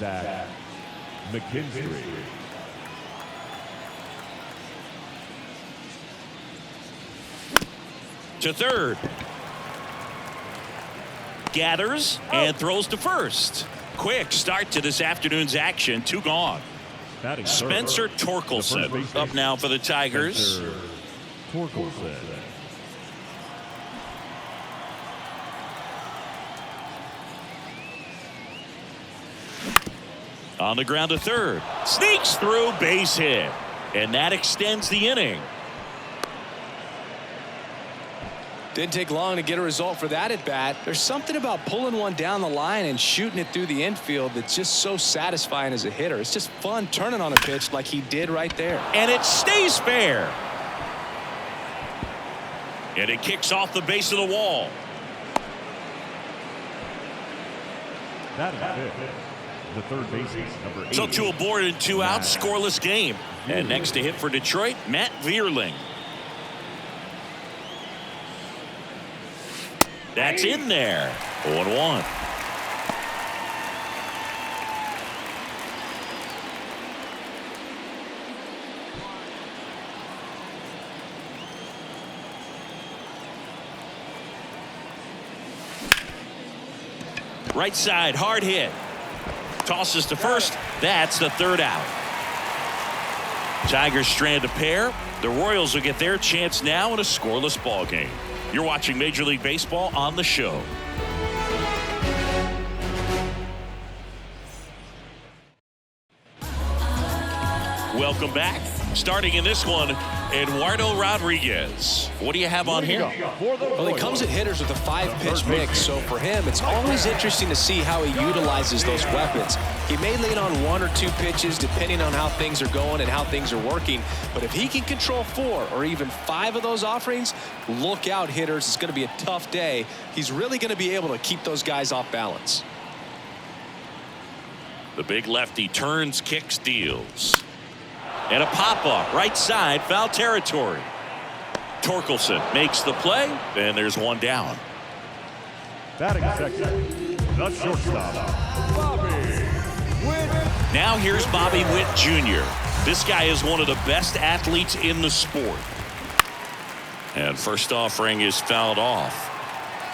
Zach McKinstry. To third. Gathers and throws to first. Quick start to this afternoon's action. 2 gone. Spencer Torkelson up now for the Tigers. Torkelson. On the ground to third. Sneaks through, base hit. And that extends the inning. Didn't take long to get a result for that at bat. There's something about pulling one down the line and shooting it through the infield that's just so satisfying as a hitter. It's just fun turning on a pitch like he did right there. And it stays fair. And it kicks off the base of the wall. That is it. The third baseman, number 8. So 2 aboard and 2 out, scoreless game. And next to hit for Detroit, Matt Vierling. That's in there. 0-1. Right side, hard hit. Tosses to first. That's the 3rd out. Tigers strand a pair. The Royals will get their chance now in a scoreless ball game. You're watching Major League Baseball on the show. Welcome back. Starting in this one, Eduardo Rodriguez. What do you have on him? Well, he comes at hitters with a 5-pitch mix, so for him, it's always interesting to see how he utilizes those weapons. He may lean on 1 or 2 pitches depending on how things are going and how things are working, but if he can control 4 or even 5 of those offerings, look out, hitters. It's going to be a tough day. He's really going to be able to keep those guys off balance. The big lefty turns, kicks, deals. And a pop-up, right side, foul territory. Torkelson makes the play, and there's 1 down. Batting second, the shortstop, Bobby Witt. Now here's Bobby Witt Jr. This guy is one of the best athletes in the sport. And first offering is fouled off.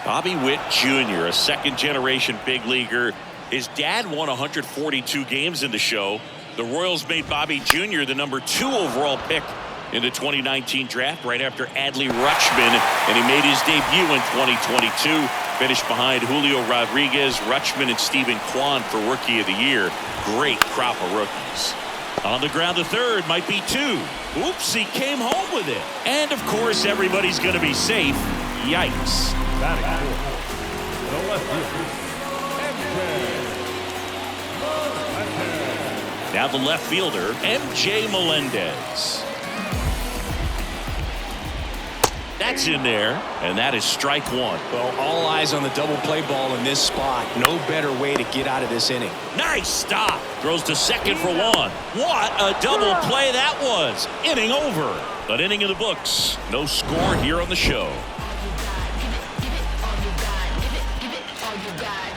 Bobby Witt Jr., a second-generation big leaguer. His dad won 142 games in the show. The Royals made Bobby Jr. the number 2 overall pick in the 2019 draft right after Adley Rutschman, and he made his debut in 2022. Finished behind Julio Rodriguez, Rutschman, and Stephen Kwan for Rookie of the Year. Great crop of rookies. On the ground to third, might be 2. Oops, he came home with it. And of course, everybody's going to be safe. Yikes. Batting fourth, the left fielder, Now the left fielder, MJ Melendez. That's in there, and that is strike 1. Well, all eyes on the double play ball in this spot. No better way to get out of this inning. Nice stop. Throws to second for 1. What a double play that was. Inning over. An inning in the books. No score here on the show.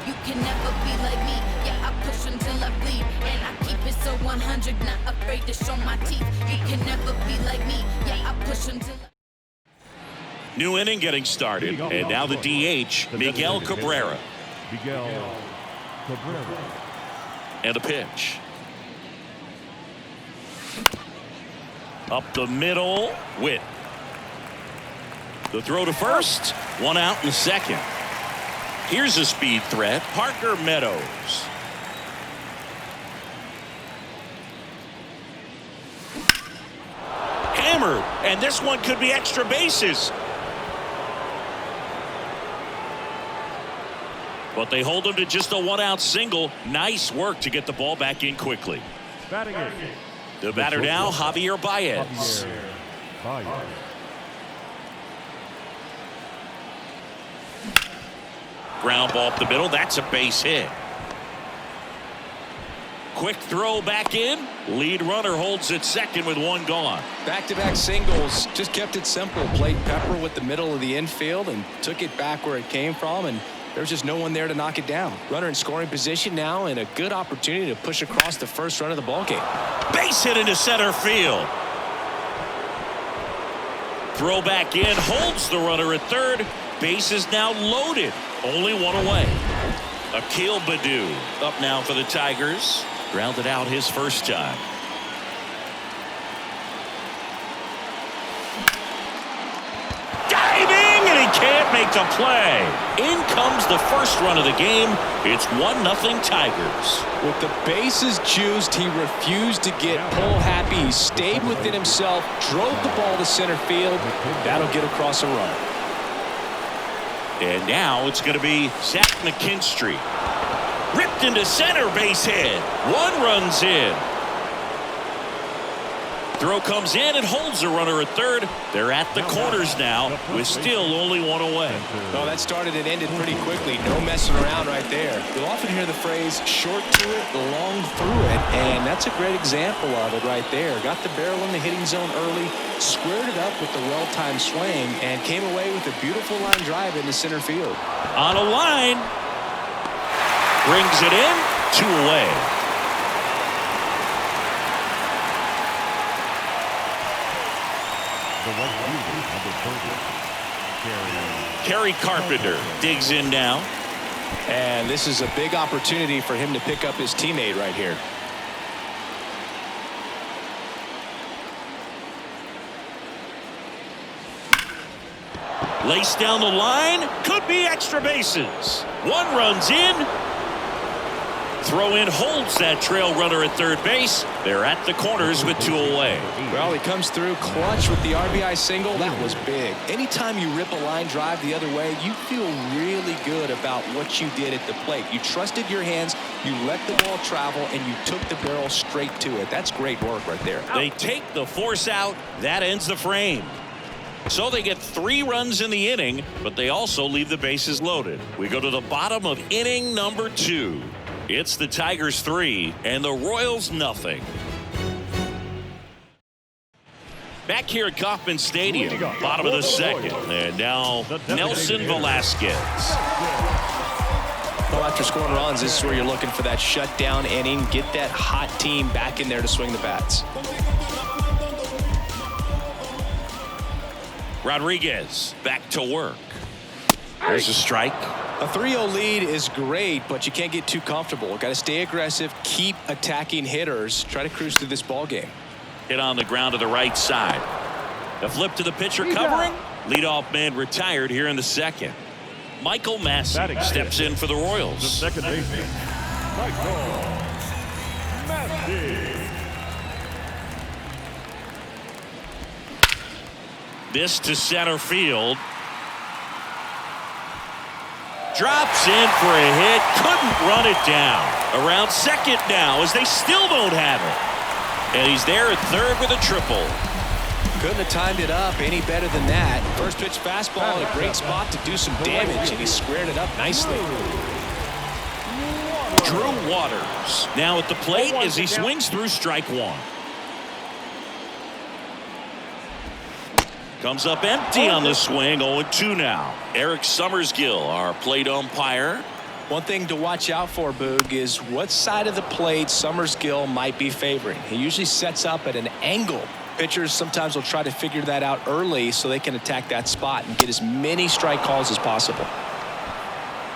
You can never be like me. Yeah, I push until I bleed. And I keep it so 100, not afraid to show my teeth. You can never be like me. Yeah, I push until New inning getting started. And now the DH, Miguel Cabrera. Miguel Cabrera. And a pitch. Up the middle, Witt. The throw to first. 1 out in the second. Here's a speed threat, Parker Meadows. Hammered, and this one could be extra bases. But they hold him to just a 1-out single. Nice work to get the ball back in quickly. Batting in. The batter now, Javier Baez. Ground ball up the middle. That's a base hit. Quick throw back in. Lead runner holds at second with 1 gone. Back-to-back singles. Just kept it simple. Played pepper with the middle of the infield and took it back where it came from. And There's just no one there to knock it down. Runner in scoring position now, and a good opportunity to push across the first run of the ballgame. Base hit into center field. Throw back in, holds the runner at third. Base is now loaded. Only one away. Akil Baddoo up now for the Tigers. Grounded out his first time. Diving, and he can't make the play. In comes the first run of the game. It's 1-0 Tigers. With the bases juiced, he refused to get pull happy. He stayed within himself, drove the ball to center field. That'll get across a run. And now it's going to be Zach McKinstry. Ripped into center, base hit. One run's in. Throw comes in and holds the runner at third. They're at the corners now with still only one away. Well, that started and ended pretty quickly. No messing around right there. You'll often hear the phrase short to it, long through it, and that's a great example of it right there. Got the barrel in the hitting zone early, squared it up with the well-timed swing, and came away with a beautiful line drive into center field. On a line. Brings it in. 2 away. Kerry Carpenter digs in now. And this is a big opportunity for him to pick up his teammate right here. Laced down the line. Could be extra bases. One run's in. Throw in holds that trail runner at third base. They're at the corners with 2 away. Well, he comes through clutch with the RBI single. That was big. Anytime you rip a line drive the other way, you feel really good about what you did at the plate. You trusted your hands, you let the ball travel, and you took the barrel straight to it. That's great work right there. They take the force out. That ends the frame. So they get 3 runs in the inning, but they also leave the bases loaded. We go to the bottom of inning number 2. It's the Tigers 3 and the Royals nothing. Back here at Kauffman Stadium, bottom of the second, and now Nelson Velasquez. Well, after scoring runs, this is where you're looking for that shutdown inning. Get that hot team back in there to swing the bats. Rodriguez back to work. There's a strike. A 3-0 lead is great, but you can't get too comfortable. Got to stay aggressive, keep attacking hitters, try to cruise through this ball game. Hit on the ground to the right side. The flip to the pitcher covering. Leadoff man retired here in the second. Michael Massey steps in for the Royals. The second baseman, Michael Massey. This to center field. Drops in for a hit. Couldn't run it down. Around second now as they still don't have it. And he's there at third with a triple. Couldn't have timed it up any better than that. First pitch fastball in a great spot to do some damage, and he squared it up nicely. Drew Waters now at the plate as he swings through strike 1. Comes up empty on the swing. 0-2 now. Eric Summersgill, our plate umpire. One thing to watch out for, Boog, is what side of the plate Summersgill might be favoring. He usually sets up at an angle. Pitchers sometimes will try to figure that out early so they can attack that spot and get as many strike calls as possible.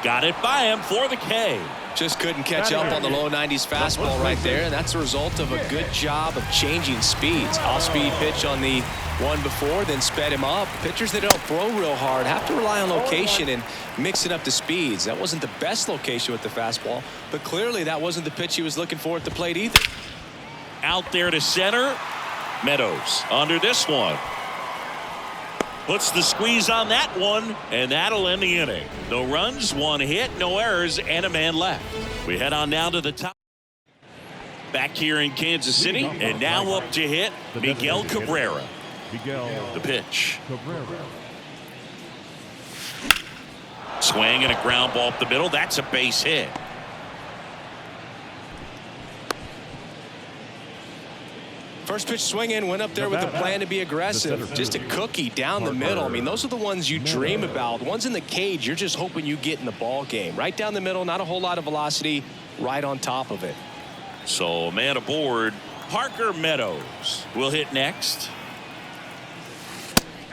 Got it by him for the K. Just couldn't catch up on the low 90s fastball right there, and that's a result of a good job of changing speeds. Off-speed pitch on the one before, then sped him up. Pitchers that don't throw real hard have to rely on location and mix it up to speeds. That wasn't the best location with the fastball, but clearly that wasn't the pitch he was looking for at the plate either. Out there to center. Meadows under this one. Puts the squeeze on that one, and that'll end the inning. No runs, 1 hit, no errors, and a man left. We head on down to the top. Back here in Kansas City, and now up to hit Miguel Cabrera. The pitch. Swing and a ground ball up the middle. That's a base hit. First pitch swinging, went up there with a plan to be aggressive. Just a cookie down the middle. I mean, those are the ones you dream about. Ones in the cage, you're just hoping you get in the ball game. Right down the middle, not a whole lot of velocity, right on top of it. So, man aboard, Parker Meadows will hit next.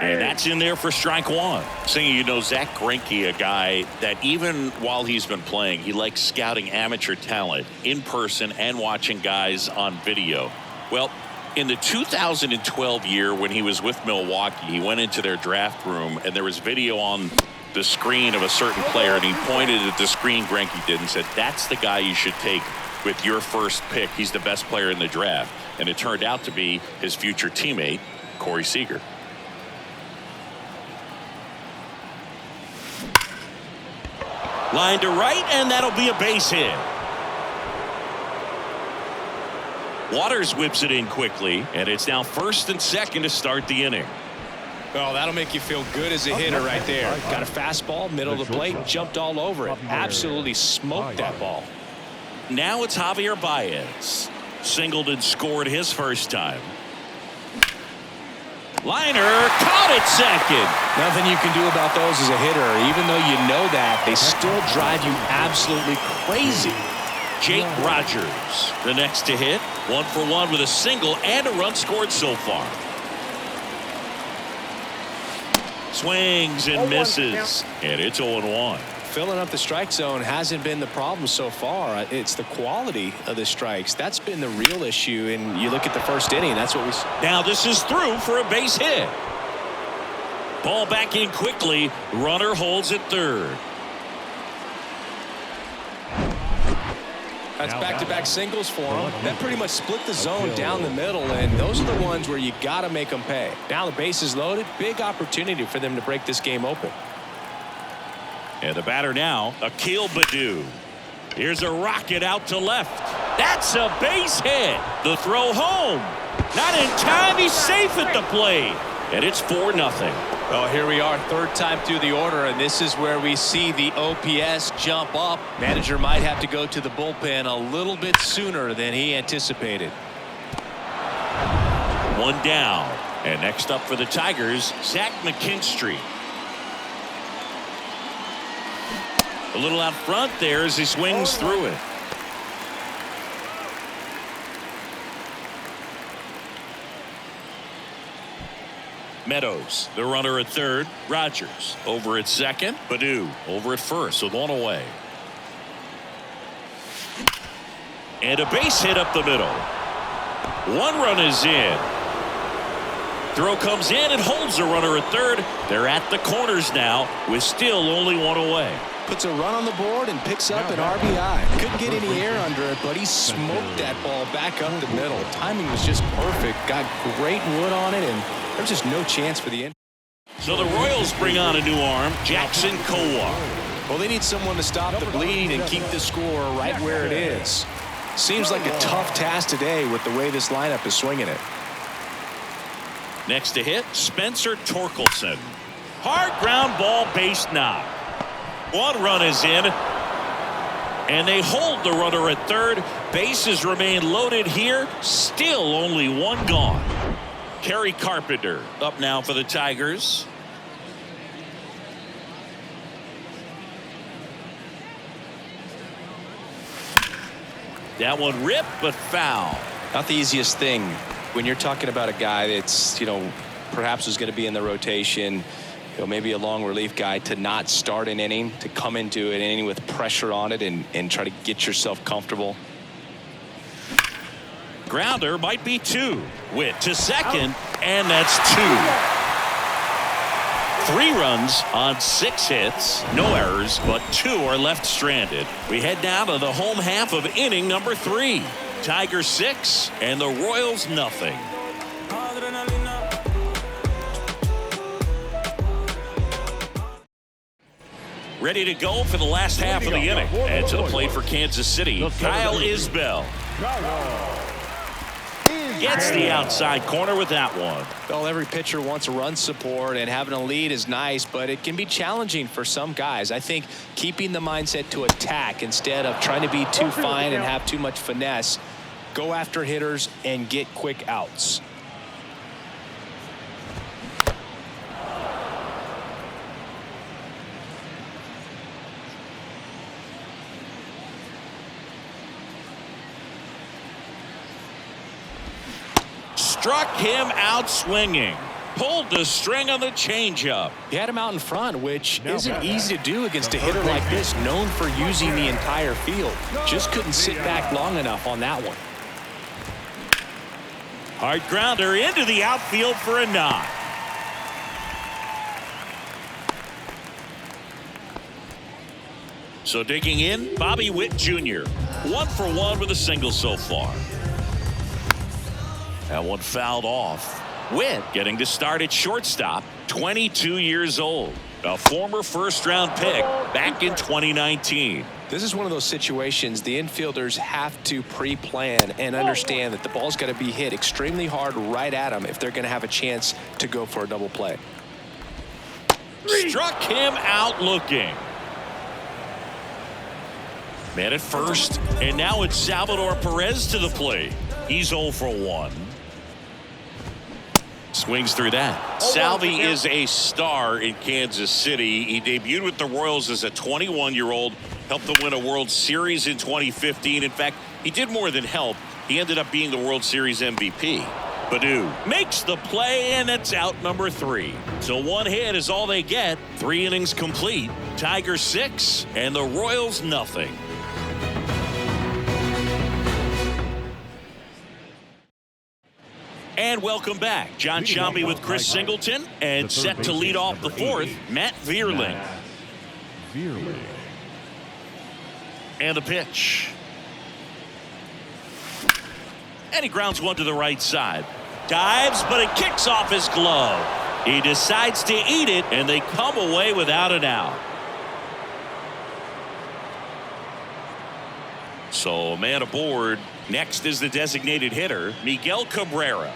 And that's in there for strike one. Saying, you know, Zach Greinke, a guy that even while he's been playing, he likes scouting amateur talent in person and watching guys on video. Well, in the 2012 year when he was with Milwaukee, he went into their draft room and there was video on the screen of a certain player, and he pointed at the screen Greinke did and said, that's the guy you should take with your first pick. He's the best player in the draft. And it turned out to be his future teammate, Corey Seager. Line to right, and that'll be a base hit. Waters whips it in quickly, and it's now first and second to start the inning. Well, that'll make you feel good as a hitter right there. Got a fastball, middle of the plate, jumped all over it. Absolutely smoked that ball. Now it's Javier Baez. Singled and scored his first time. Liner caught it second. Nothing you can do about those as a hitter. Even though you know that, they still drive you absolutely crazy. Jake Rogers, the next to hit. 1 for 1 with a single and a run scored so far. Swings and misses, and it's 0-1. Filling up the strike zone hasn't been the problem so far. It's the quality of the strikes. That's been the real issue. And you look at the first inning, that's what we see. Now this is through for a base hit. Ball back in quickly. Runner holds at third. That's back-to-back singles for him. That pretty much split the zone down the middle, and those are the ones where you got to make them pay. Now the base is loaded. Big opportunity for them to break this game open. And the batter now, Akil Baddoo. Here's a rocket out to left. That's a base hit. The throw home. Not in time. He's safe at the plate. And it's 4-0. Well, here we are, third time through the order, and this is where we see the OPS jump up. Manager might have to go to the bullpen a little bit sooner than he anticipated. One down. And next up for the Tigers, Zach McKinstry. A little out front there as he swings through it. Meadows, the runner at third. Rogers over at second. Baddoo over at first with one away. And a base hit up the middle. One run is in. Throw comes in and holds the runner at third. They're at the corners now with still only one away. Puts a run on the board and picks up an RBI. Couldn't get any air under it, but he smoked that ball back up the middle. Timing was just perfect. Got great wood on it, and there's just no chance for the end. So the Royals bring on a new arm, Jackson Kowar. Well, they need someone to stop the bleed and keep the score right where it is. Seems like a tough task today with the way this lineup is swinging it. Next to hit, Spencer Torkelson. Hard ground ball, base knock. One run is in, and they hold the runner at third. Bases remain loaded here. Still only one gone. Kerry Carpenter up now for the Tigers. That one ripped, but foul. Not the easiest thing when you're talking about a guy that's, perhaps is going to be in the rotation, maybe a long relief guy, to not start an inning, to come into an inning with pressure on it and try to get yourself comfortable. Grounder might be two. Witt to second, and that's two. 3 runs on 6 hits, no errors, but 2 are left stranded. We head down to the home half of inning number 3. Tigers 6 and the Royals nothing. Ready to go for the last half of the inning. And to the plate for Kansas City, Kyle Isbell. Gets the outside corner with that one. Well, every pitcher wants a run support, and having a lead is nice, but it can be challenging for some guys. I think keeping the mindset to attack instead of trying to be too fine and have too much finesse go after hitters, and get quick outs. Struck him out swinging. Pulled the string on the changeup. He had him out in front, which isn't easy to do against a hitter like this, known for using the entire field. Just couldn't sit back long enough on that one. Hard grounder into the outfield for a knock. So digging in, Bobby Witt Jr. 1 for 1 with a single so far. That one fouled off. Witt getting to start at shortstop, 22 years old. A former first-round pick back in 2019. This is one of those situations the infielders have to pre-plan and understand that the ball's got to be hit extremely hard right at them if they're going to have a chance to go for a double play. Struck him out looking. Man at first, and now it's Salvador Perez to the plate. He's 0 for 1. Swings through that. Salvi is a star in Kansas City. He debuted with the Royals as a 21-year-old, helped them win a World Series in 2015. In fact, he did more than help. He ended up being the World Series MVP. Baddoo makes the play, and it's out number 3. So 1 hit is all they get. 3 innings complete. Tigers 6, and the Royals nothing. And welcome back. John Sciambi with Chris Singleton, and set to lead off the 4th, Matt Vierling. And the pitch. And he grounds one to the right side. Dives, but it kicks off his glove. He decides to eat it, and they come away without an out. So, man aboard. Next is the designated hitter, Miguel Cabrera.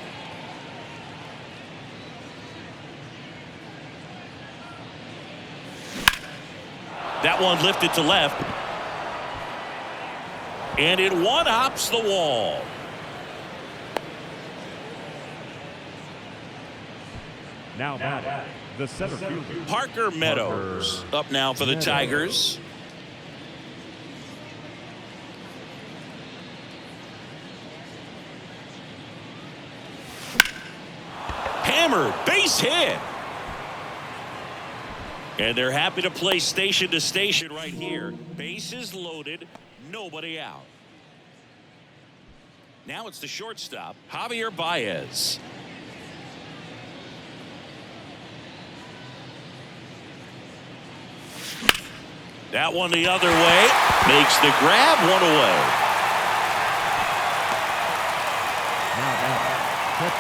That one lifted to left. And it one-hops the wall. Now batting, the center fielder, Parker Meadows up now for the Tigers. Hammered, base hit. And they're happy to play station to station right here. Bases loaded, nobody out. Now it's the shortstop, Javier Baez. That one the other way, makes the grab, one away.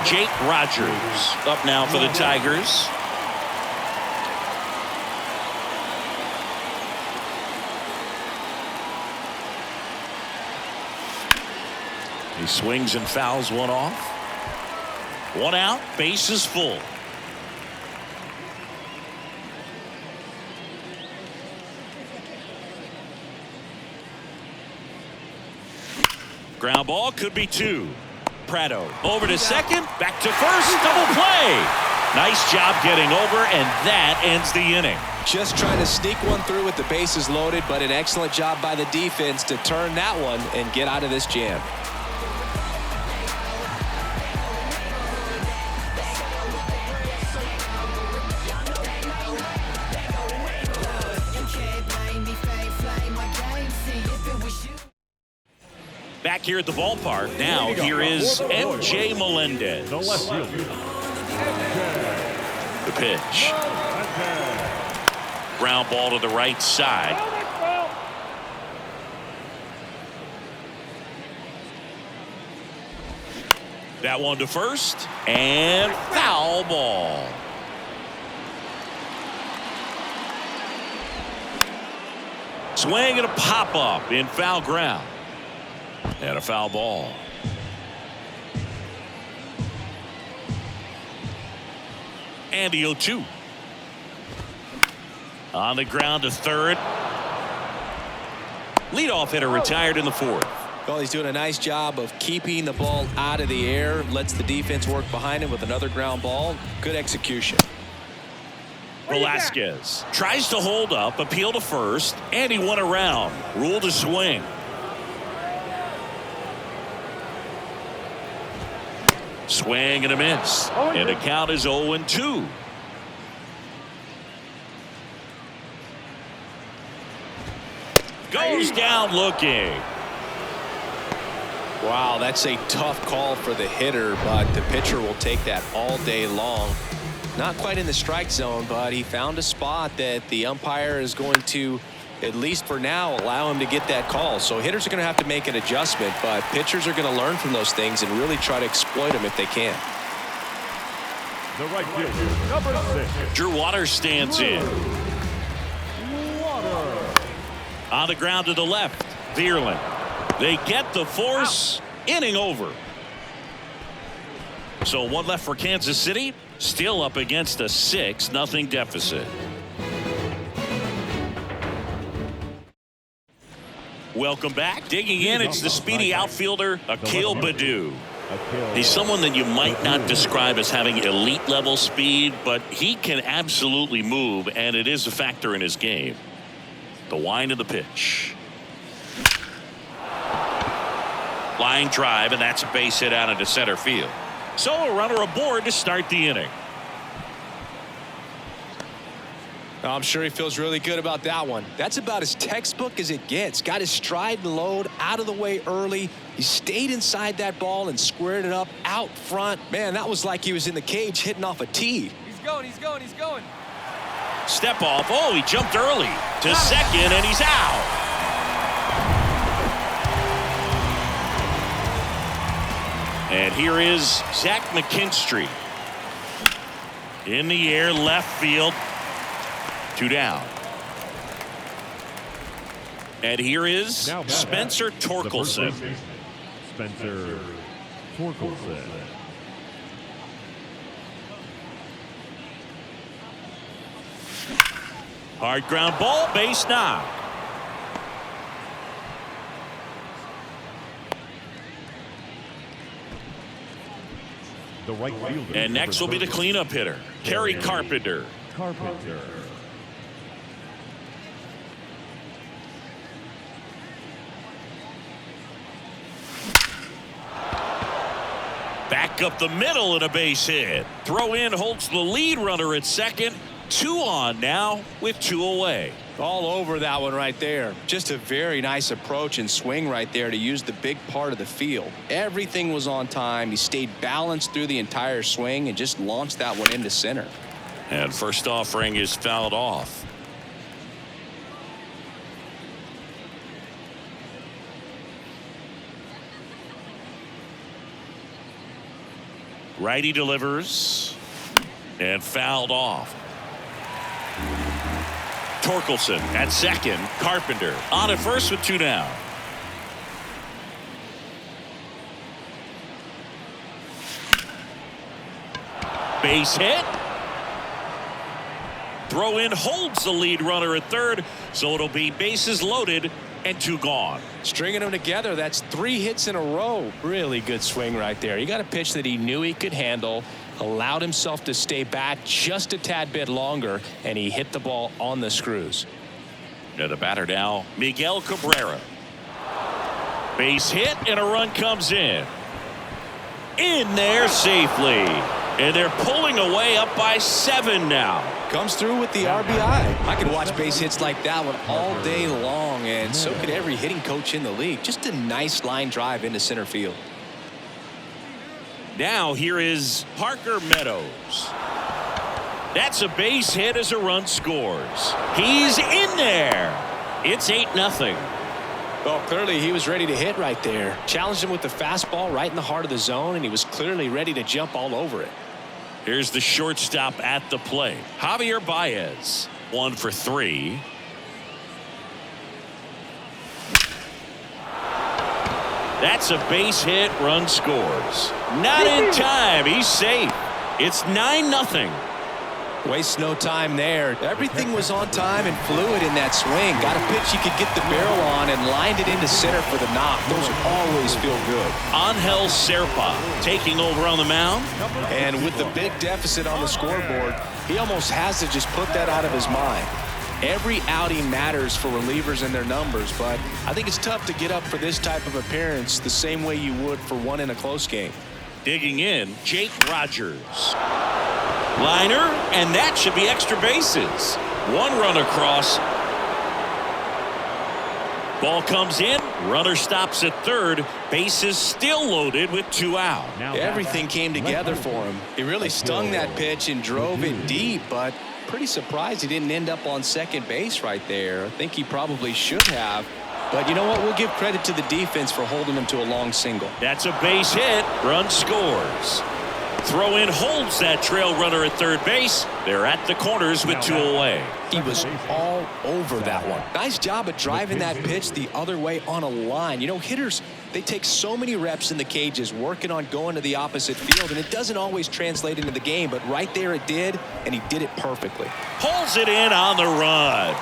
Jake Rogers up now for the Tigers. He swings and fouls one off. 1 out, bases full. Ground ball, could be 2. Prado over to second, back to first, double play. Nice job getting over, and that ends the inning. Just trying to sneak one through with the bases loaded, but an excellent job by the defense to turn that one and get out of this jam. Back here at the ballpark now, here is MJ Melendez. the left fielder, The pitch. Ground ball to the right side. That one to first, and foul ball. Swing and a pop up in foul ground. And a foul ball. And the 0-2. On the ground to third. Leadoff hitter retired in the 4th. Well, he's doing a nice job of keeping the ball out of the air. Lets the defense work behind him with another ground ball. Good execution. Velasquez tries to hold up, appeal to first, and he went around. Rule to swing. Swing and a miss. And the count is 0-2. Goes down looking. Wow, that's a tough call for the hitter, but the pitcher will take that all day long. Not quite in the strike zone, but he found a spot that the umpire is going to, at least for now, allow him to get that call. So hitters are going to have to make an adjustment, but pitchers are going to learn from those things and really try to exploit them if they can. The right fielder, number 6. Drew Waters stands in. On the ground to the left, Vierling. They get the force. Inning over. So one left for Kansas City. Still up against a 6-0 deficit. Welcome back. Digging in, it's the speedy outfielder, Akil Baddoo. He's someone that you might not describe as having elite level speed, but he can absolutely move, and it is a factor in his game. The wind of the pitch. Line drive, and that's a base hit out into center field. So a runner aboard to start the inning. I'm sure he feels really good about that one. That's about as textbook as it gets. Got his stride and load out of the way early. He stayed inside that ball and squared it up out front. Man, that was like he was in the cage hitting off a tee. He's going. Step off. Oh, he jumped early to second, and he's out. And here is Zach McKinstry. In the air, left field. 2 down. And here is Spencer Torkelson. Spencer Torkelson. Hard ground ball, base knock. The right fielder. And next will be the cleanup hitter, Kerry Carpenter. Back up the middle and a base hit. Throw in holds the lead runner at second. 2 on now with 2 away. All over that one right there. Just a very nice approach and swing right there to use the big part of the field. Everything was on time. He stayed balanced through the entire swing and just launched that one into center. And first offering is fouled off. Righty delivers and fouled off. Torkelson at second. Carpenter on at first with 2 down. Base hit. Throw in holds the lead runner at third, so it'll be bases loaded and 2 gone. Stringing them together, that's 3 hits in a row. Really good swing right there. He got a pitch that he knew he could handle, allowed himself to stay back just a tad bit longer, and he hit the ball on the screws. Now the batter now, Miguel Cabrera. Base hit and a run comes in. In there safely. And they're pulling away up by 7 now. Comes through with the RBI. I could watch base hits like that one all day long, and so could every hitting coach in the league. Just a nice line drive into center field. Now here is Parker Meadows. That's a base hit as a run scores. He's in there. It's 8-0. Well, clearly he was ready to hit right there. Challenged him with the fastball right in the heart of the zone, and he was clearly ready to jump all over it. Here's the shortstop at the plate, Javier Baez. 1 for 3. That's a base hit, run scores. Not in time. He's safe. It's 9-0. Waste no time there. Everything was on time and fluid in that swing. Got a pitch you could get the barrel on and lined it into center for the knock. Those always feel good. Angel Serpa taking over on the mound. And with the big deficit on the scoreboard, he almost has to just put that out of his mind. Every outing matters for relievers and their numbers, but I think it's tough to get up for this type of appearance the same way you would for one in a close game. Digging in, Jake Rogers. Liner, and that should be extra bases. One run across. Ball comes in. Runner stops at third. Bases still loaded with 2 out. Everything came together for him. He really stung that pitch and drove it deep, but pretty surprised he didn't end up on second base right there. I think he probably should have. But you know what? We'll give credit to the defense for holding him to a long single. That's a base hit. Run scores. Throw in holds that trail runner at third base. They're at the corners with 2 away. He was all over that one. Nice job of driving that pitch the other way on a line. You know, hitters, they take so many reps in the cages working on going to the opposite field, and it doesn't always translate into the game, but right there it did, and he did it perfectly. Pulls it in on the run.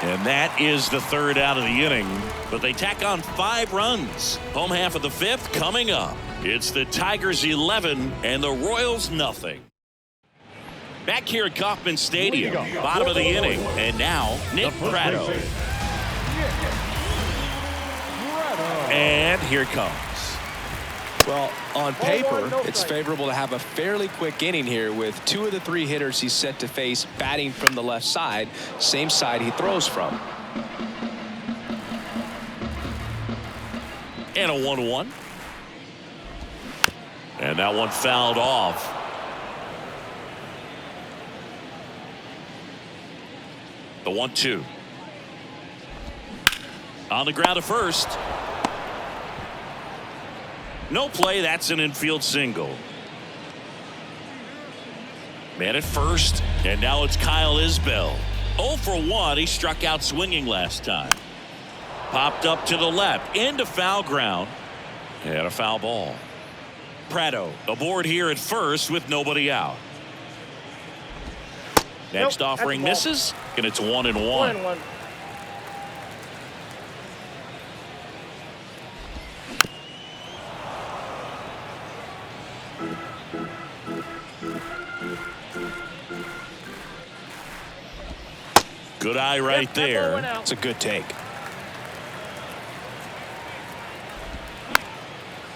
And that is the 3rd out of the inning. But they tack on 5 runs. Home half of the 5th coming up. It's the Tigers 11 and the Royals nothing. Back here at Kauffman Stadium, bottom of the inning. And now Nick Prado. And here it comes. Well, on paper, it's favorable to have a fairly quick inning here with 2 of the 3 hitters he's set to face batting from the left side, same side he throws from. And a 1-1. And that one fouled off. The 1-2. On the ground at first. No play. That's an infield single. Man at first. And now it's Kyle Isbell. 0 for 1. He struck out swinging last time. Popped up to the left. Into foul ground. And a foul ball. Prado aboard here at first with nobody out. Next offering misses. And it's 1-1. Good eye right there. It's a good take.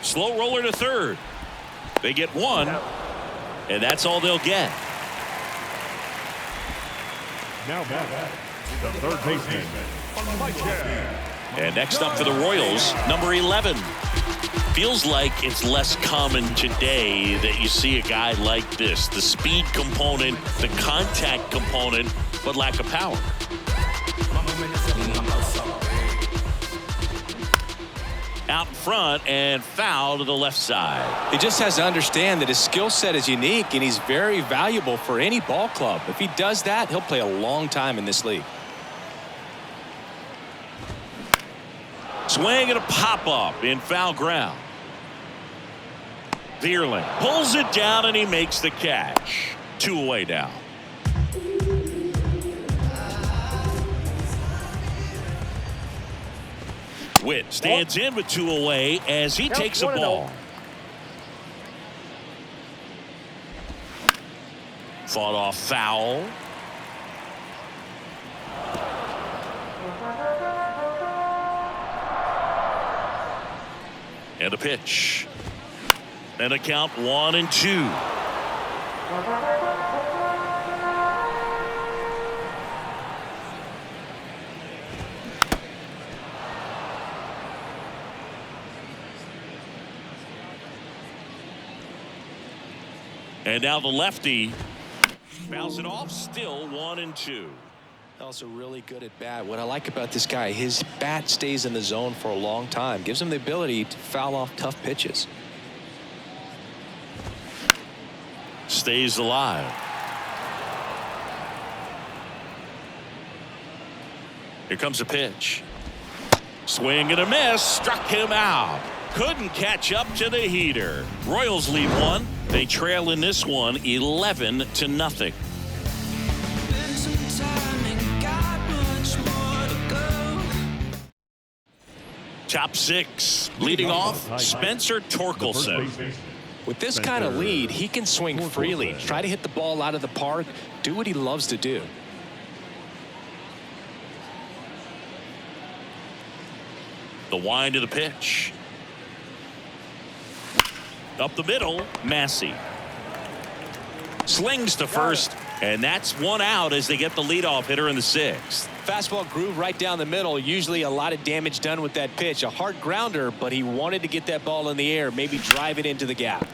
Slow roller to third. They get 1, and that's all they'll get. Now back, the third baseman. And next up for the Royals, number 11. Feels like it's less common today that you see a guy like this. The speed component, the contact component, but lack of power. Out in front and foul to the left side. He just has to understand that his skill set is unique and he's very valuable for any ball club. If he does that, he'll play a long time in this league. Swing and a pop-up in foul ground. Vierling pulls it down and he makes the catch. 2 away now. Witt stands in with 2 away as he takes a ball. Fought off foul. And a pitch. And a count 1-2. And now the lefty fouls it off. Still 1-2. Also really good at bat. What I like about this guy, his bat stays in the zone for a long time. Gives him the ability to foul off tough pitches. Stays alive. Here comes a pitch. Swing and a miss. Struck him out. Couldn't catch up to the heater. Royals lead 1. They trail in this one 11-0. Top six. Leading off, Spencer Torkelson. With this kind of lead, he can swing freely, try to hit the ball out of the park, do what he loves to do. The wind of the pitch. Up the middle, Massey. Slings to first, and that's one out as they get the leadoff hitter in the sixth. Fastball groove right down the middle. Usually a lot of damage done with that pitch. A hard grounder, but he wanted to get that ball in the air, maybe drive it into the gap.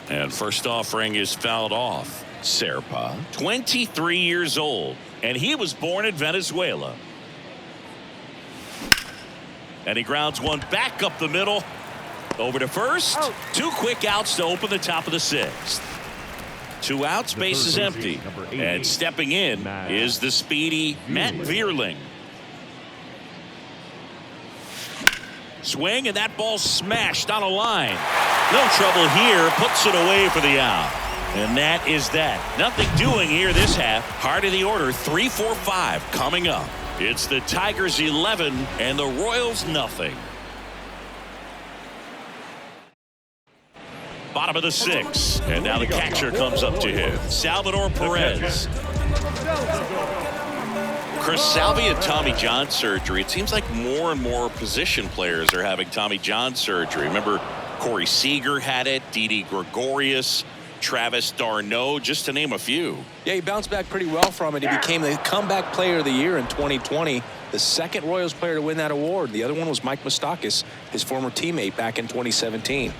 And first offering is fouled off. Serpa, 23 years old, and he was born in Venezuela. And he grounds one back up the middle. Over to first. Two quick outs to open the top of the sixth. 2 outs, base is empty. And stepping in is the speedy Matt Vierling. Swing, and that ball smashed on a line. No trouble here. Puts it away for the out. And that is that. Nothing doing here this half. Heart of the order, 3-4-5 coming up. It's the Tigers 11 and the Royals nothing. Bottom of the sixth, and now the catcher comes up to him. Salvador Perez. Chris, Salvi had Tommy John surgery. It seems like more and more position players are having Tommy John surgery. Remember, Corey Seager had it, Didi Gregorius, Travis d'Arnaud, just to name a few. Yeah, he bounced back pretty well from it. He became the comeback player of the year in 2020. The second Royals player to win that award. The other one was Mike Moustakas, his former teammate back in 2017.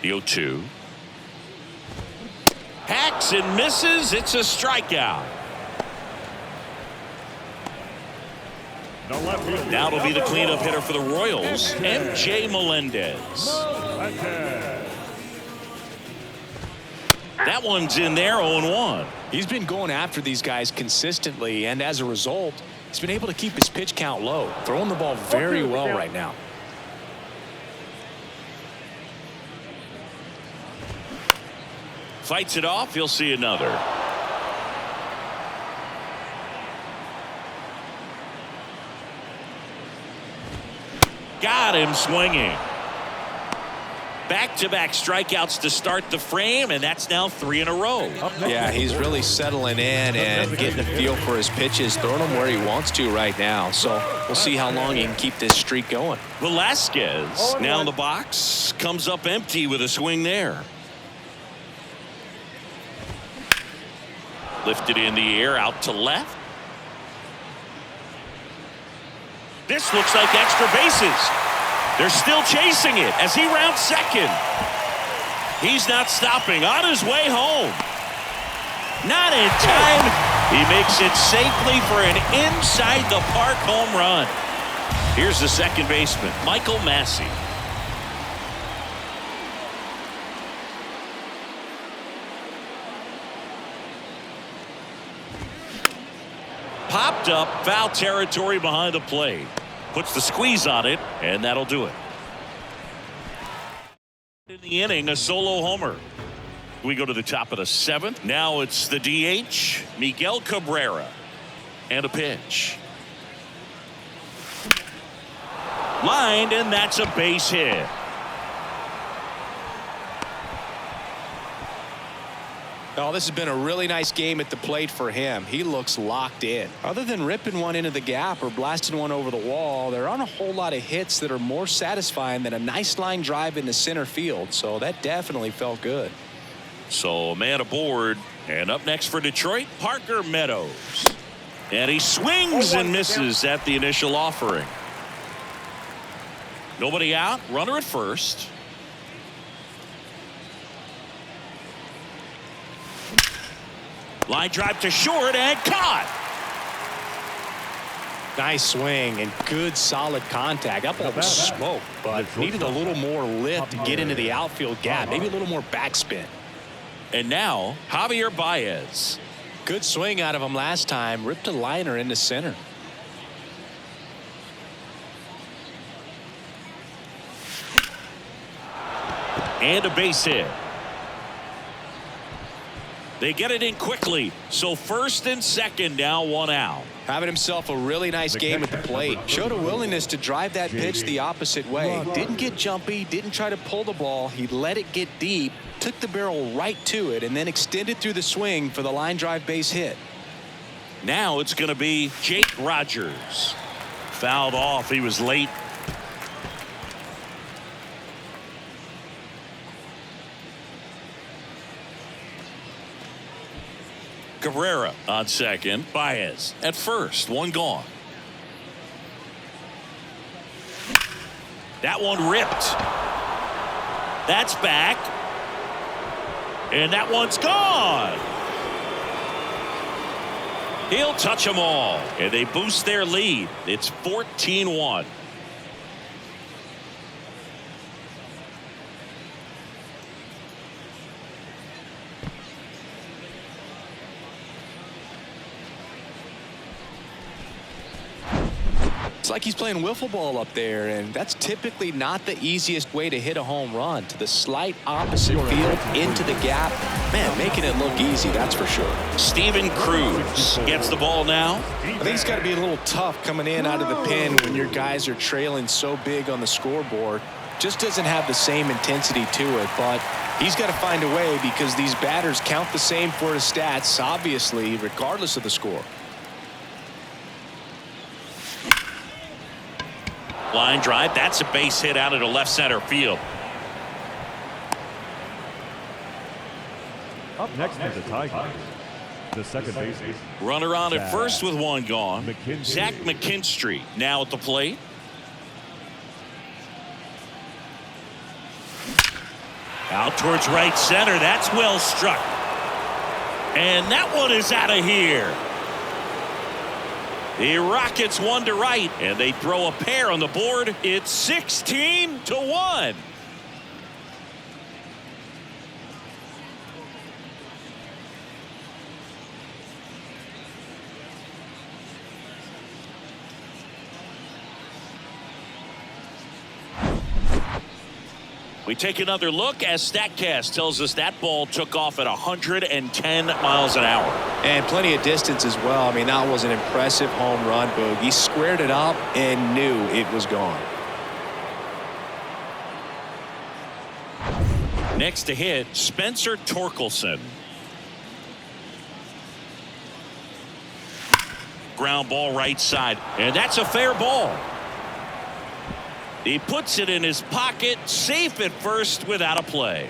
The 0-2. Hacks and misses. It's a strikeout. Now it'll be the cleanup hitter for the Royals, MJ Melendez. That one's in there, 0-1. He's been going after these guys consistently, and as a result, he's been able to keep his pitch count low, throwing the ball very well right now. Fights it off. He'll see another. Got him swinging. Back-to-back strikeouts to start the frame, and that's now 3 in a row. Yeah, he's really settling in and getting a feel for his pitches, throwing them where he wants to right now. So we'll see how long he can keep this streak going. Velasquez now in the box, comes up empty with a swing there. Lifted in the air, out to left. This looks like extra bases. They're still chasing it as he rounds second. He's not stopping, on his way home. Not in time. He makes it safely for an inside the park home run. Here's the second baseman, Michael Massey. Popped up, foul territory behind the plate. Puts the squeeze on it, and that'll do it. In the inning, a solo homer. We go to the top of the seventh. Now it's the DH, Miguel Cabrera. And a pitch. Lined, and that's a base hit. Oh, this has been a really nice game at the plate for him. He looks locked in. Other than ripping one into the gap or blasting one over the wall, there aren't a whole lot of hits that are more satisfying than a nice line drive into center field. So that definitely felt good. So a man aboard, and up next for Detroit, Parker Meadows. And he swings and misses at the initial offering. Nobody out, runner at first. Line drive to short and caught. Nice swing and good solid contact. That ball was smoke, but needed a little more lift to get into the outfield gap. Maybe a little more backspin. And now Javier Baez. Good swing out of him last time. Ripped a liner into center. And a base hit. They get it in quickly. So first and second, now one out. Having himself a really nice game at the plate. Showed a willingness to drive that pitch the opposite way. Didn't get jumpy, didn't try to pull the ball. He let it get deep, took the barrel right to it, and then extended through the swing for the line drive base hit. Now it's going to be Jake Rogers. Fouled off. He was late. Cabrera on second. Baez at first. One gone. That one ripped. That's back. And that one's gone. He'll touch them all. And they boost their lead. It's 14-1. It's like he's playing wiffle ball up there, and that's typically not the easiest way to hit a home run. To the slight opposite field, into the gap. Man, making it look easy, that's for sure. Steven Cruz gets the ball now. I think it's got to be a little tough coming in out of the pen when your guys are trailing so big on the scoreboard. Just doesn't have the same intensity to it, but he's got to find a way because these batters count the same for his stats, obviously, regardless of the score. Line drive. That's a base hit out into left center field. Up next for the Tigers, the second baseman. Runner on at first with one gone. Zach McKinstry now at the plate. Out towards right center. That's well struck. And that one is out of here. The Rockets one to right, and they throw a pair on the board. It's 16-1. We take another look as StatCast tells us that ball took off at 110 miles an hour. And plenty of distance as well. I mean, that was an impressive home run, Boog. He squared it up and knew it was gone. Next to hit, Spencer Torkelson. Ground ball right side, and that's a fair ball. He puts it in his pocket, safe at first without a play.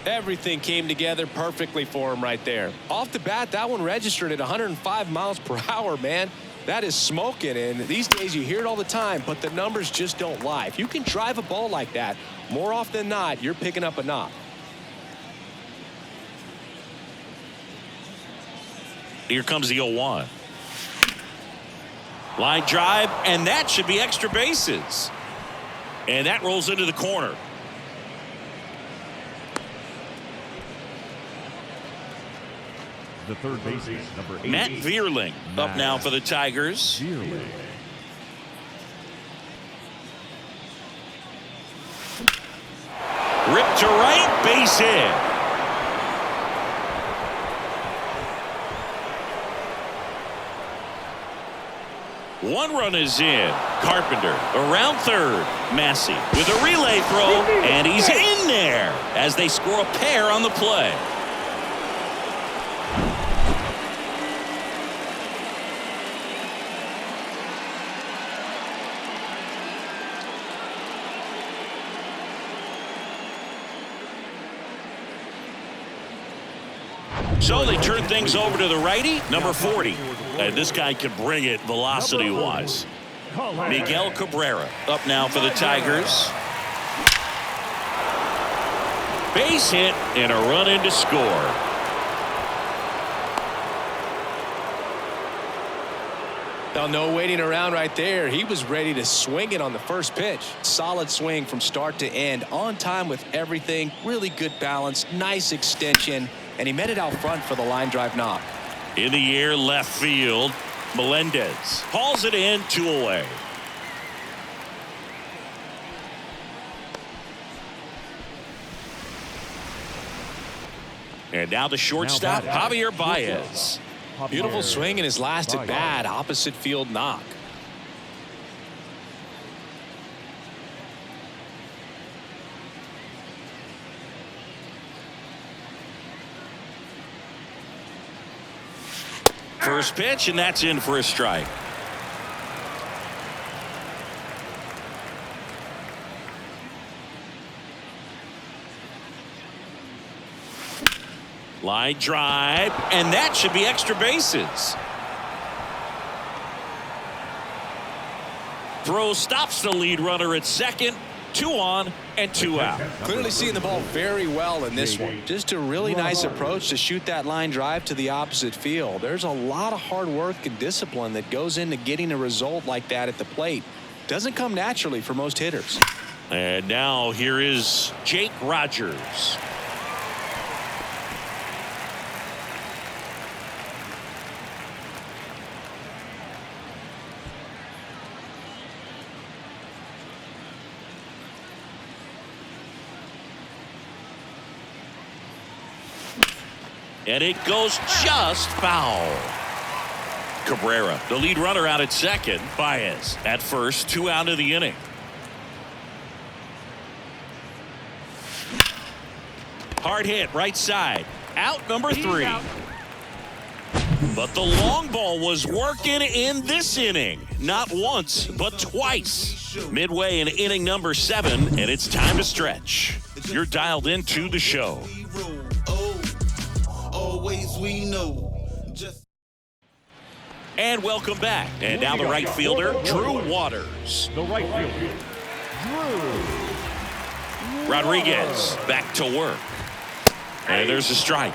Everything came together perfectly for him right there. Off the bat, that one registered at 105 miles per hour, man. That is smoking, and these days you hear it all the time, but the numbers just don't lie. If you can drive a ball like that, more often than not, you're picking up a knock. Here comes the 0-1. Line drive, and that should be extra bases. And that rolls into the corner. The third baseman, number 8. Matt Vierling up now for the Tigers. Vierling. Ripped to right, base hit. One run is in. Carpenter around third. Massey with a relay throw, and he's in there as they score a pair on the play. So they turn things over to the righty, number 40. And this guy can bring it velocity-wise. Miguel Cabrera up now for the Tigers. Base hit and a run in to score. Now, no waiting around right there. He was ready to swing it on the first pitch. Solid swing from start to end. On time with everything. Really good balance. Nice extension. And he met it out front for the line drive knock. In the air, left field. Melendez hauls it in, 2 away. And now the shortstop, Javier Baez. Beautiful swing in his last at bat. Opposite field knock. First pitch, and that's in for a strike. Line drive, and that should be extra bases. Throw stops the lead runner at second. 2 on and 2 out. Clearly seeing the ball very well in this one. Just a really nice approach to shoot that line drive to the opposite field. There's a lot of hard work and discipline that goes into getting a result like that at the plate. Doesn't come naturally for most hitters. And now here is Jake Rogers. And it goes just foul. Cabrera, the lead runner, out at second. Baez at first, 2 out of the inning. Hard hit right side. Out number 3. But the long ball was working in this inning. Not once, but twice. Midway in inning number 7, and it's time to stretch. You're dialed into the show. We know. And welcome back. And now the right fielder, Drew Waters. The right fielder, Drew Rodriguez back to work. And there's a strike.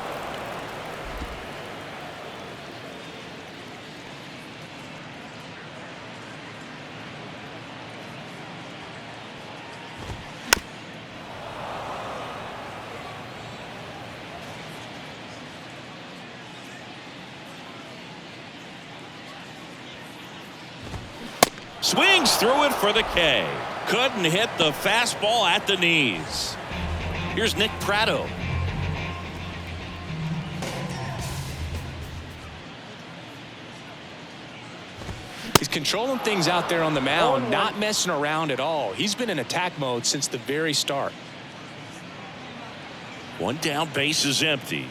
Swings through it for the K. Couldn't hit the fastball at the knees. Here's Nick Pratto. He's controlling things out there on the mound, not messing around at all. He's been in attack mode since the very start. 1 down, base is empty.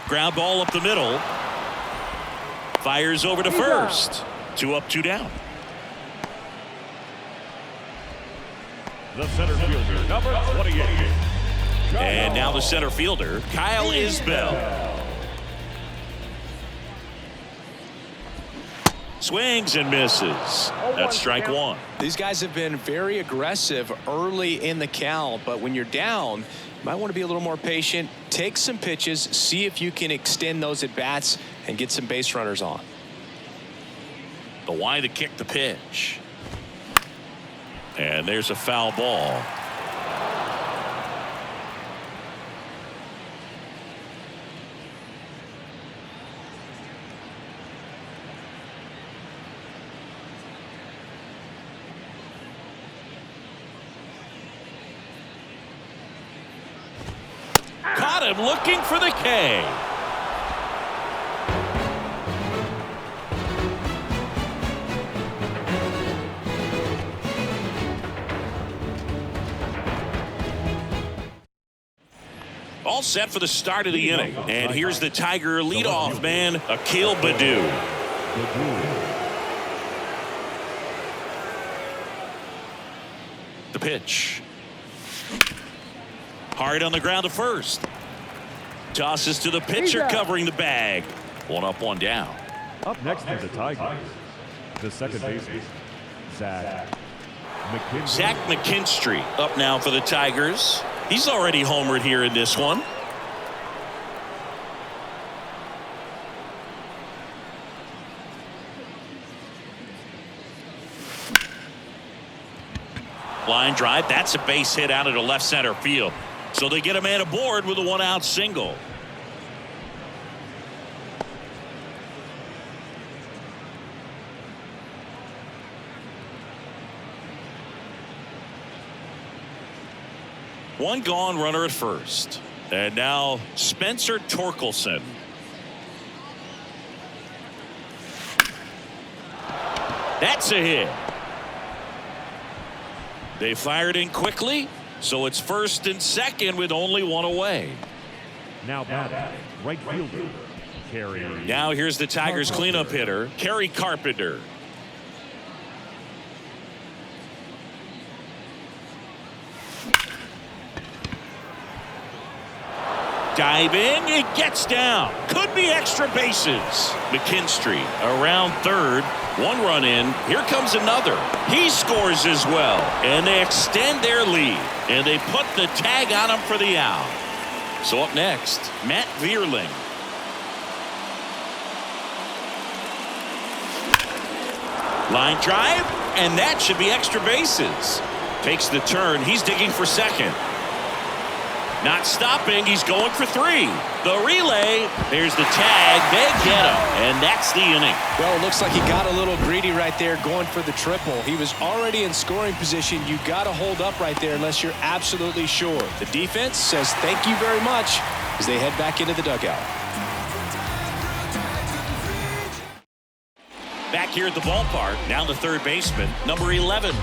Ground ball up the middle. Fires over to first. 2 up, 2 down. The center fielder, number 28. And now the center fielder, Kyle Isbell. Swings and misses. That's strike 1. These guys have been very aggressive early in the count, but when you're down, you might want to be a little more patient. Take some pitches, see if you can extend those at bats and get some base runners on. The wide to kick the pitch. And there's a foul ball. Caught him looking for the K. All set for the start of the inning. And here's the Tiger leadoff man, Akil Baddoo. The pitch. Hard on the ground to first. Tosses to the pitcher covering the bag. 1 up, 1 down. Up next is the Tigers. The second baseman, Zach McKinstry up now for the Tigers. He's already homered here in this one. Line drive. That's a base hit out into left center field. So they get a man aboard with a 1-out single. One gone, runner at first. And now Spencer Torkelson. That's a hit. They fired in quickly, so it's first and second with only one away. Now batting, right fielder, Kerry. Now here's the Tigers cleanup hitter, Kerry Carpenter. Diving, it gets down. Could be extra bases. McKinstry around third. One run in. Here comes another. He scores as well. And they extend their lead. And they put the tag on him for the out. So up next, Matt Vierling. Line drive, and that should be extra bases. Takes the turn. He's digging for second. Not stopping. He's going for three. The relay. There's the tag. They get him. And that's the inning. Well, it looks like he got a little greedy right there going for the triple. He was already in scoring position. You got to hold up right there unless you're absolutely sure. The defense says thank you very much as they head back into the dugout. Back here at the ballpark. Now the third baseman, number 11.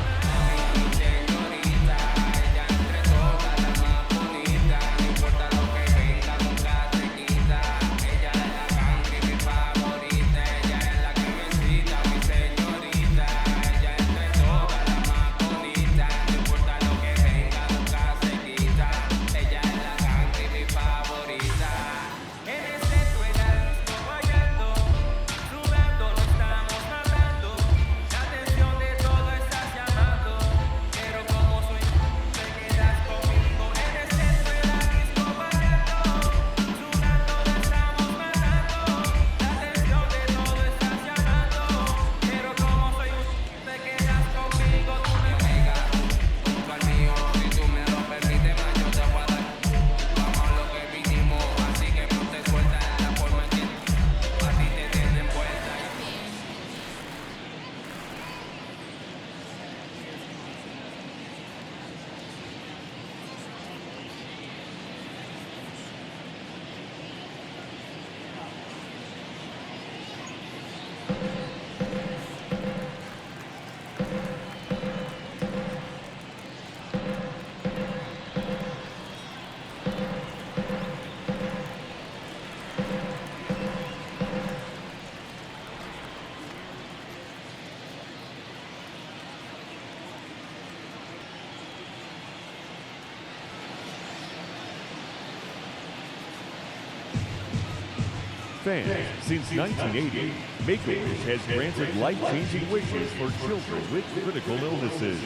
Fans, since 1980, Make-A-Wish has granted life-changing wishes for children with critical illnesses.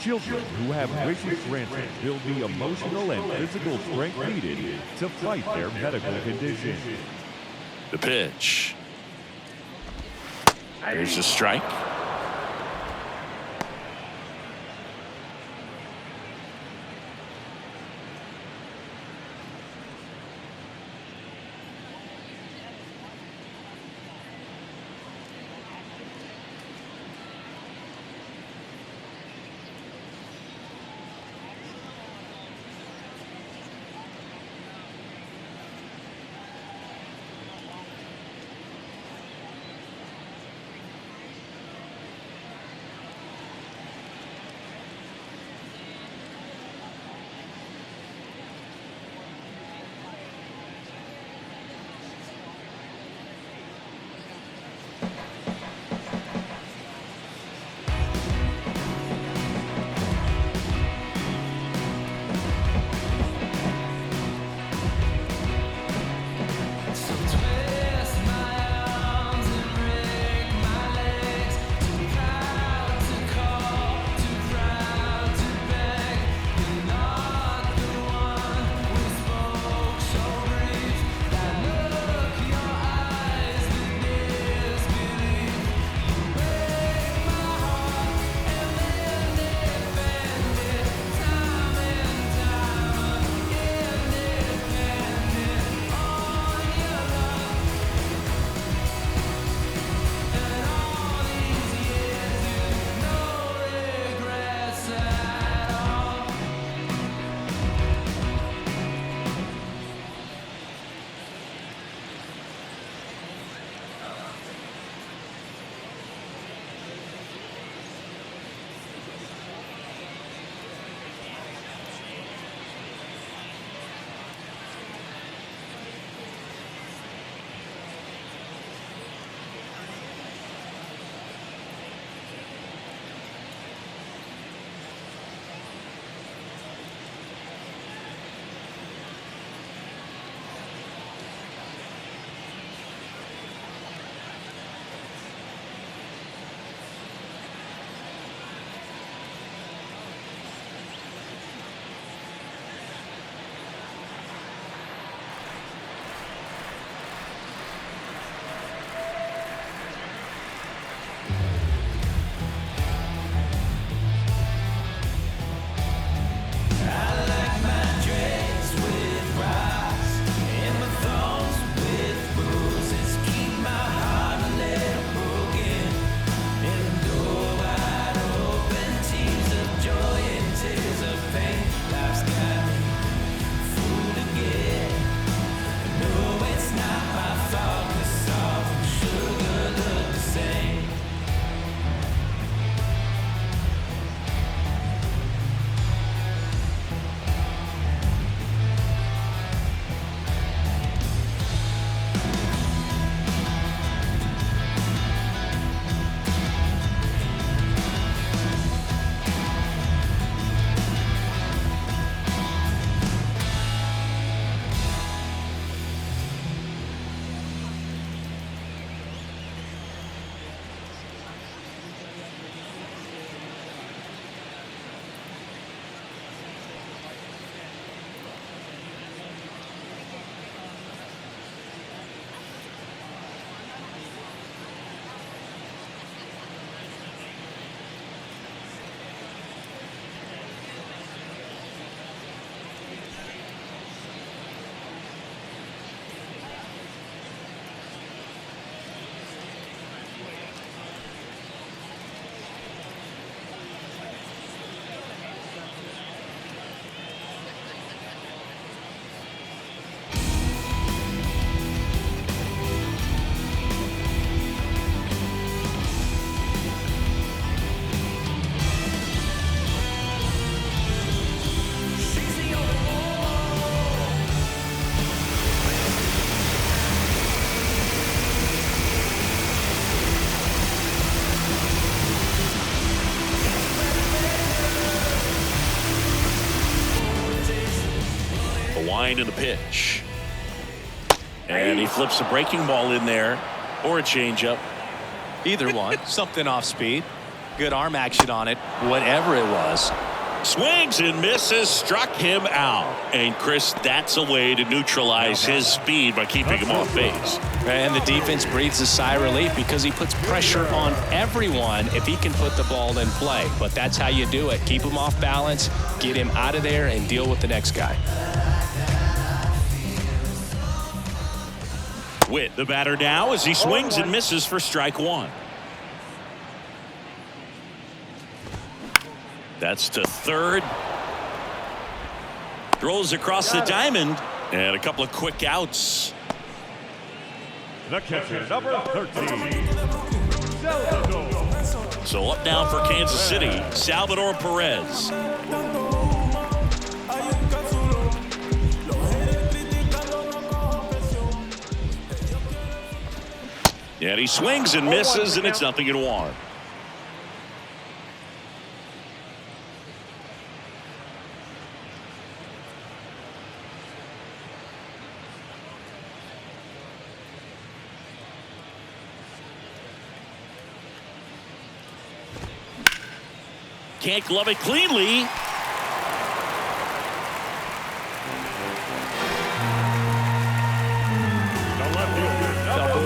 Children who have wishes granted build the emotional and physical strength needed to fight their medical condition. The pitch. There's a strike. line in the pitch. And he flips a breaking ball in there, or a changeup. Either one. Something off speed. Good arm action on it. Whatever it was. Swings and misses, struck him out. And Chris, that's a way to neutralize his speed by keeping him off base. And the defense breathes a sigh of relief because he puts pressure on everyone if he can put the ball in play. But that's how you do it. Keep him off balance, get him out of there, and deal with the next guy. Witt, the batter now, as he swings and misses for strike one. That's to third. Throws across the diamond. And a couple of quick outs. The catcher, number 13. So up now for Kansas City, Salvador Perez. And he swings and misses, and it's 0-1. Can't glove it cleanly.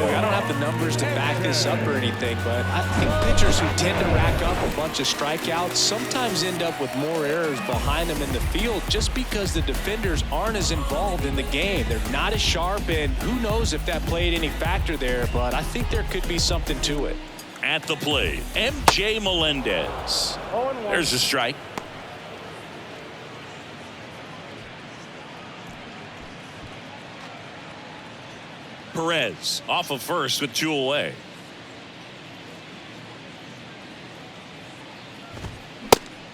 I don't have the numbers to back this up or anything, but I think pitchers who tend to rack up a bunch of strikeouts sometimes end up with more errors behind them in the field just because the defenders aren't as involved in the game. They're not as sharp, and who knows if that played any factor there, but I think there could be something to it. At the plate, M.J. Melendez. There's a strike. Perez off of first with 2 away.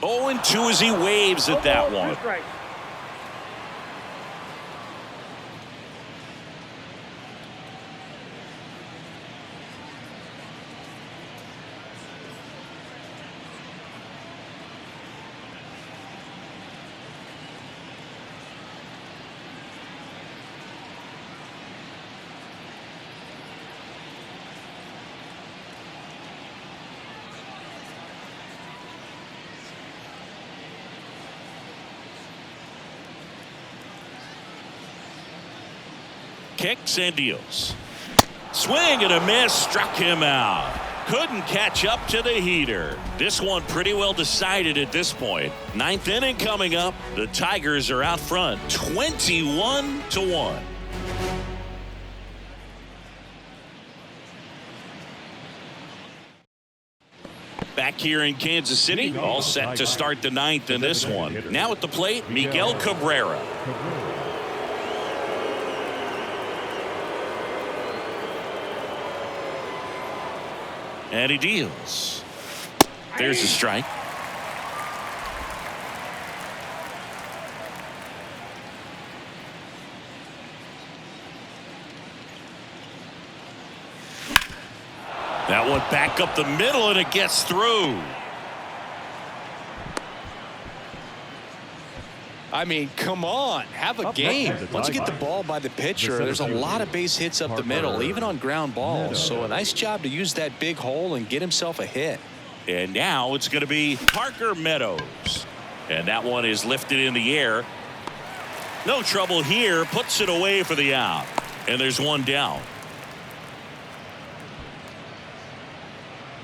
Oh, and 2 as he waves at that one. Kicks and deals. Swing and a miss, struck him out. Couldn't catch up to the heater. This one pretty well decided at this point. 9th inning coming up. The Tigers are out front, 21-1. Back here in Kansas City, all set to start the 9th in this one. Now at the plate, Miguel Cabrera. And he deals. There's a strike. That one back up the middle, and it gets through. I mean, come on, have a game. Once you get the ball by the pitcher, there's a lot of base hits up the middle, even on ground balls. So a nice job to use that big hole and get himself a hit. And now it's going to be Parker Meadows. And that one is lifted in the air. No trouble here, puts it away for the out. And there's one down.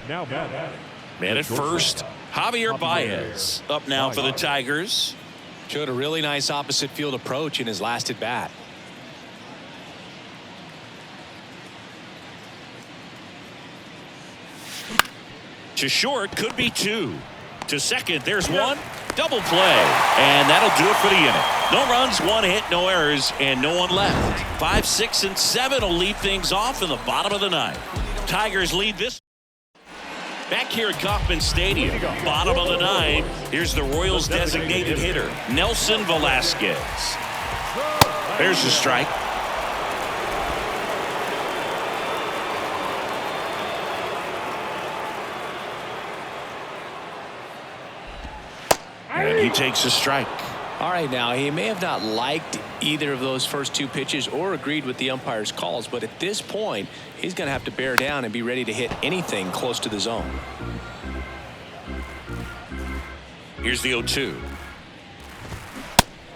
Now batting. Man at first, Javier Baez up now for the Tigers. Showed a really nice opposite field approach in his last at bat. To short, could be 2. To second, there's 1. Double play. And that'll do it for the inning. No runs, 1 hit, no errors, and no one left. 5, 6, and 7 will lead things off in the bottom of the 9th. Tigers lead this. Back here at Kauffman Stadium, bottom of the 9th, here's the Royals' designated hitter, Nelson Velasquez. There's the strike. And he takes a strike. All right, now he may have not liked either of those first two pitches or agreed with the umpire's calls, but at this point he's going to have to bear down and be ready to hit anything close to the zone. Here's the 0-2.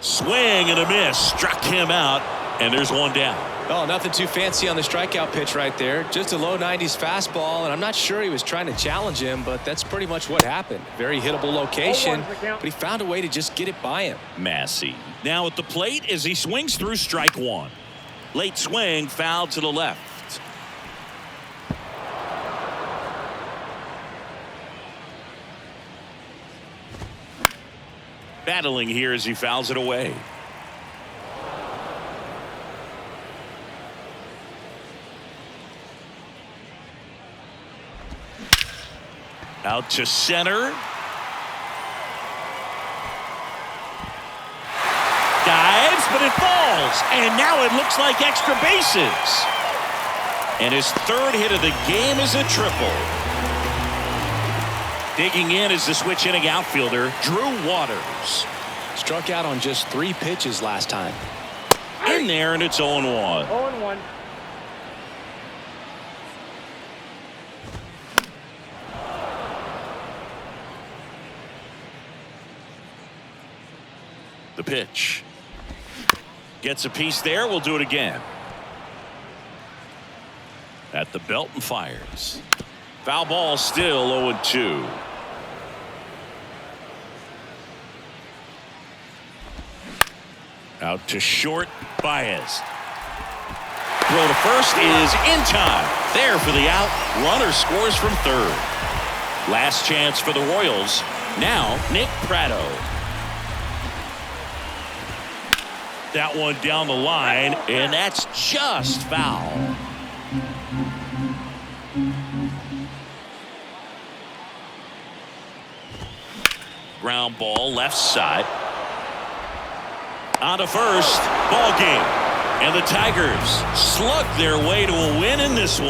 Swing and a miss. Struck him out, and there's one down. Oh, nothing too fancy on the strikeout pitch right there. Just a low 90s fastball, and I'm not sure he was trying to challenge him, but that's pretty much what happened. Very hittable location, but he found a way to just get it by him. Massey now at the plate as he swings through strike one. Late swing, foul to the left. Battling here as he fouls it away. Out to center. Dives, but it falls. And now it looks like extra bases. And his third hit of the game is a triple. Digging in is the switch hitting outfielder, Drew Waters. Struck out on just 3 pitches last time. In there, and it's 0-1. 0-1. The pitch. Gets a piece there. We'll do it again. At the belt and fires. Foul ball still 0-2. Out to short, Baez. Throw to first is in time. There for the out. Runner scores from third. Last chance for the Royals. Now Nick Pratto. That one down the line, and that's just foul. Ground ball left side. On to first. Ball game. And the Tigers slug their way to a win in this one.